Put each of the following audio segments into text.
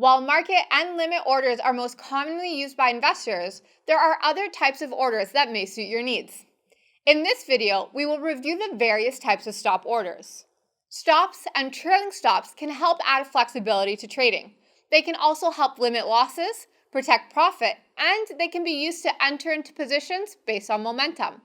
While market and limit orders are most commonly used by investors, there are other types of orders that may suit your needs. In this video, we will review the various types of stop orders. Stops and trailing stops can help add flexibility to trading. They can also help limit losses, protect profit, and they can be used to enter into positions based on momentum.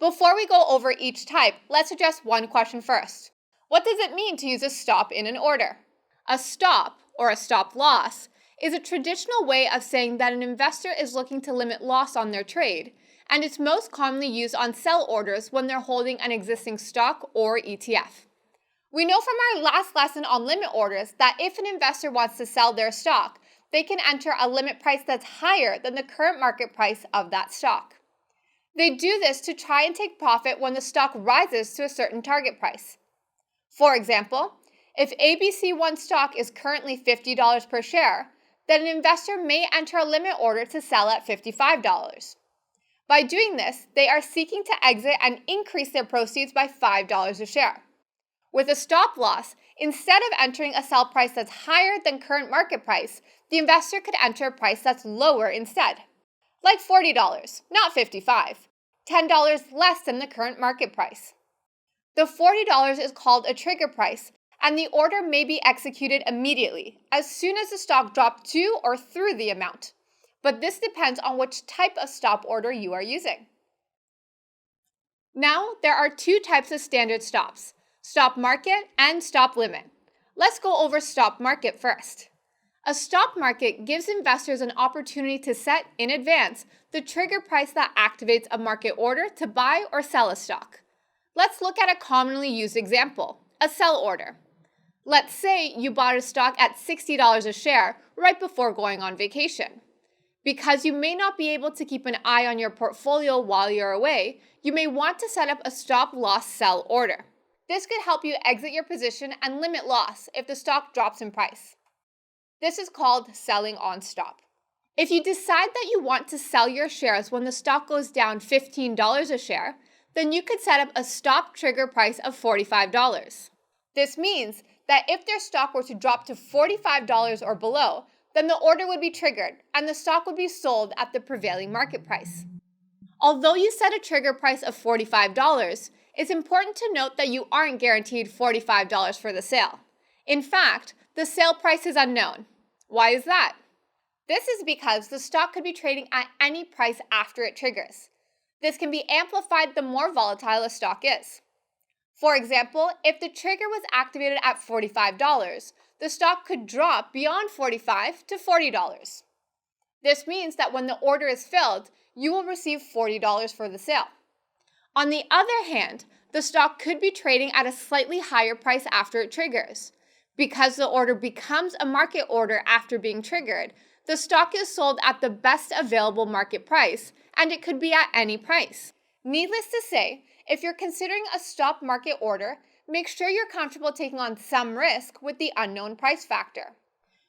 Before we go over each type, let's address one question first. What does it mean to use a stop in an order? A stop, or a stop loss, is a traditional way of saying that an investor is looking to limit loss on their trade, and it's most commonly used on sell orders when they're holding an existing stock or ETF. We know from our last lesson on limit orders that if an investor wants to sell their stock, they can enter a limit price that's higher than the current market price of that stock. They do this to try and take profit when the stock rises to a certain target price. For example, if ABC1 stock is currently $50 per share, then an investor may enter a limit order to sell at $55. By doing this, they are seeking to exit and increase their proceeds by $5 a share. With a stop loss, instead of entering a sell price that's higher than current market price, the investor could enter a price that's lower instead. Like $40, not $55, $10 less than the current market price. The $40 is called a trigger price, and the order may be executed immediately, as soon as the stock dropped to or through the amount. But this depends on which type of stop order you are using. Now, there are two types of standard stops: stop market and stop limit. Let's go over stop market first. A stop market gives investors an opportunity to set in advance the trigger price that activates a market order to buy or sell a stock. Let's look at a commonly used example, a sell order. Let's say you bought a stock at $60 a share right before going on vacation. Because you may not be able to keep an eye on your portfolio while you're away, you may want to set up a stop loss sell order. This could help you exit your position and limit loss if the stock drops in price. This is called selling on stop. If you decide that you want to sell your shares when the stock goes down $15 a share, then you could set up a stop trigger price of $45. This means that if their stock were to drop to $45 or below, then the order would be triggered and the stock would be sold at the prevailing market price. Although you set a trigger price of $45, it's important to note that you aren't guaranteed $45 for the sale. In fact, the sale price is unknown. Why is that? This is because the stock could be trading at any price after it triggers. This can be amplified the more volatile a stock is. For example, if the trigger was activated at $45, the stock could drop beyond $45 to $40. This means that when the order is filled, you will receive $40 for the sale. On the other hand, the stock could be trading at a slightly higher price after it triggers. Because the order becomes a market order after being triggered, the stock is sold at the best available market price, and it could be at any price. Needless to say, if you're considering a stop market order, make sure you're comfortable taking on some risk with the unknown price factor.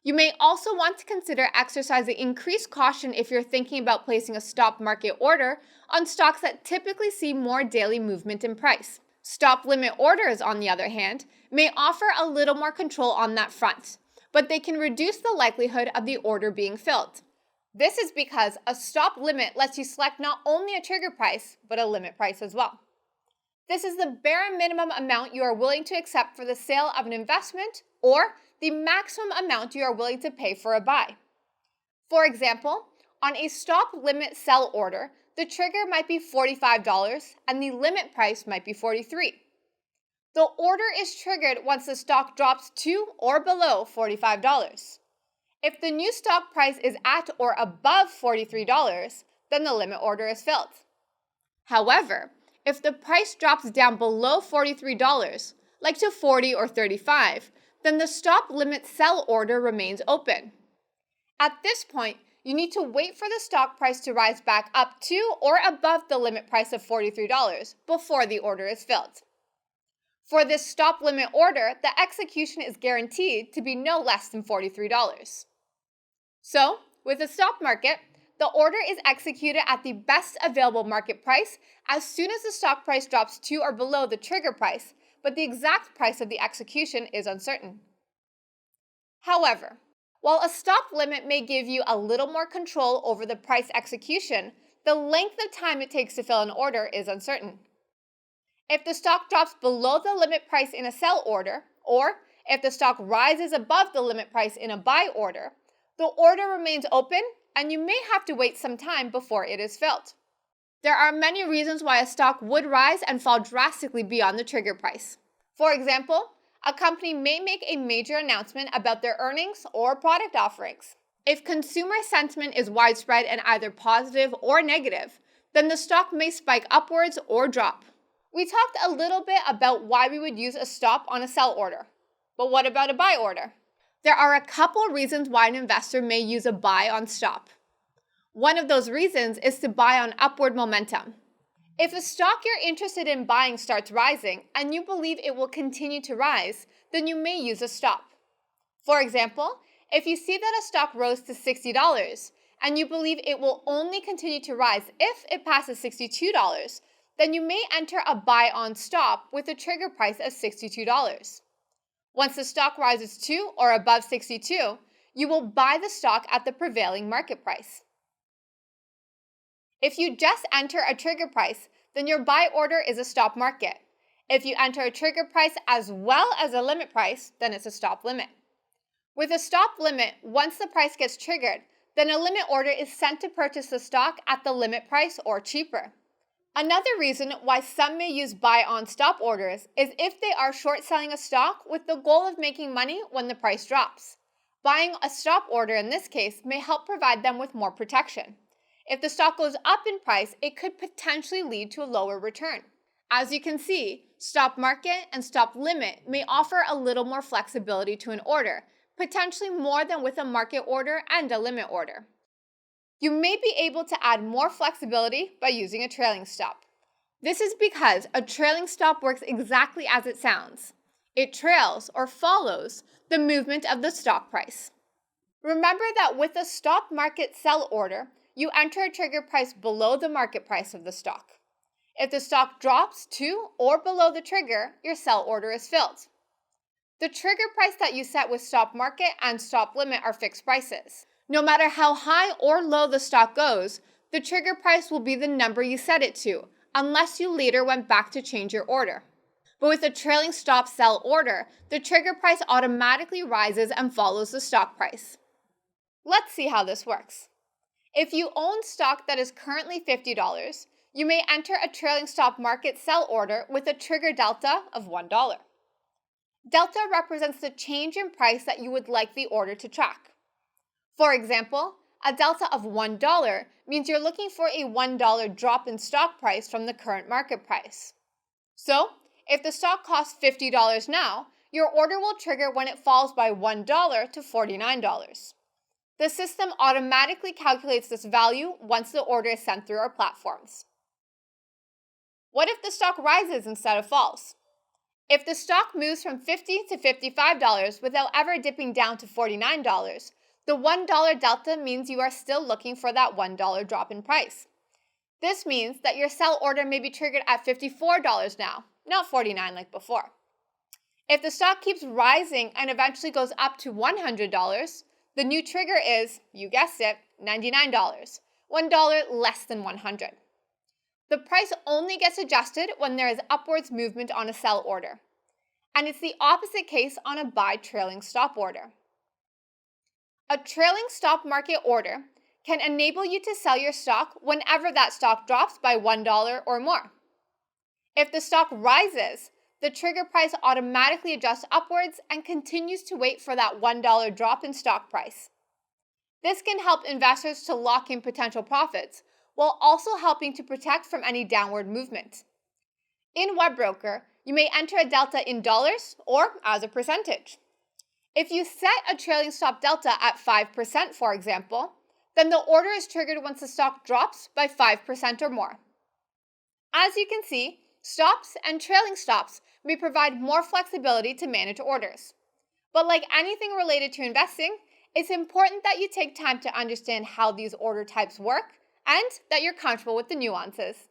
You may also want to consider exercising increased caution if you're thinking about placing a stop market order on stocks that typically see more daily movement in price. Stop limit orders, on the other hand, may offer a little more control on that front, but they can reduce the likelihood of the order being filled. This is because a stop limit lets you select not only a trigger price, but a limit price as well. This is the bare minimum amount you are willing to accept for the sale of an investment, or the maximum amount you are willing to pay for a buy. For example, on a stop limit sell order, the trigger might be $45 and the limit price might be $43. The order is triggered once the stock drops to or below $45. If the new stock price is at or above $43, then the limit order is filled. However, if the price drops down below $43, like to $40 or $35, then the stop limit sell order remains open. At this point, you need to wait for the stock price to rise back up to or above the limit price of $43 before the order is filled. For this stop limit order, the execution is guaranteed to be no less than $43. So, with a stop market, the order is executed at the best available market price as soon as the stock price drops to or below the trigger price, but the exact price of the execution is uncertain. However, While a stop limit may give you a little more control over the price execution, the length of time it takes to fill an order is uncertain. If the stock drops below the limit price in a sell order, or if the stock rises above the limit price in a buy order, the order remains open and you may have to wait some time before it is filled. There are many reasons why a stock would rise and fall drastically beyond the trigger price. For example, a company may make a major announcement about their earnings or product offerings. If consumer sentiment is widespread and either positive or negative, then the stock may spike upwards or drop. We talked a little bit about why we would use a stop on a sell order. But what about a buy order? There are a couple reasons why an investor may use a buy on stop. One of those reasons is to buy on upward momentum. If a stock you're interested in buying starts rising and you believe it will continue to rise, then you may use a stop. For example, if you see that a stock rose to $60 and you believe it will only continue to rise if it passes $62, then you may enter a buy on stop with a trigger price of $62. Once the stock rises to or above 62, you will buy the stock at the prevailing market price. If you just enter a trigger price, then your buy order is a stop market. If you enter a trigger price as well as a limit price, then it's a stop limit. With a stop limit, once the price gets triggered, then a limit order is sent to purchase the stock at the limit price or cheaper. Another reason why some may use buy on stop orders is if they are short selling a stock with the goal of making money when the price drops. Buying a stop order in this case may help provide them with more protection. If the stock goes up in price, it could potentially lead to a lower return. As you can see, stop market and stop limit may offer a little more flexibility to an order, potentially more than with a market order and a limit order. You may be able to add more flexibility by using a trailing stop. This is because a trailing stop works exactly as it sounds. It trails or follows the movement of the stock price. Remember that with a stop market sell order, you enter a trigger price below the market price of the stock. If the stock drops to or below the trigger, your sell order is filled. The trigger price that you set with stop market and stop limit are fixed prices. No matter how high or low the stock goes, the trigger price will be the number you set it to, unless you later went back to change your order. But with a trailing stop sell order, the trigger price automatically rises and follows the stock price. Let's see how this works. If you own stock that is currently $50, you may enter a trailing stop market sell order with a trigger delta of $1. Delta represents the change in price that you would like the order to track. For example, a delta of $1 means you're looking for a $1 drop in stock price from the current market price. So, if the stock costs $50 now, your order will trigger when it falls by $1 to $49. The system automatically calculates this value once the order is sent through our platforms. What if the stock rises instead of falls? If the stock moves from $50 to $55 without ever dipping down to $49, the $1 delta means you are still looking for that $1 drop in price. This means that your sell order may be triggered at $54 now, not $49 like before. If the stock keeps rising and eventually goes up to $100, the new trigger is, you guessed it, $99, $1 less than $100. The price only gets adjusted when there is upwards movement on a sell order. And it's the opposite case on a buy trailing stop order. A trailing stop market order can enable you to sell your stock whenever that stock drops by $1 or more. If the stock rises, the trigger price automatically adjusts upwards and continues to wait for that $1 drop in stock price. This can help investors to lock in potential profits, while also helping to protect from any downward movement. In WebBroker, you may enter a delta in dollars or as a percentage. If you set a trailing stop delta at 5%, for example, then the order is triggered once the stock drops by 5% or more. As you can see, stops and trailing stops may provide more flexibility to manage orders. But like anything related to investing, it's important that you take time to understand how these order types work and that you're comfortable with the nuances.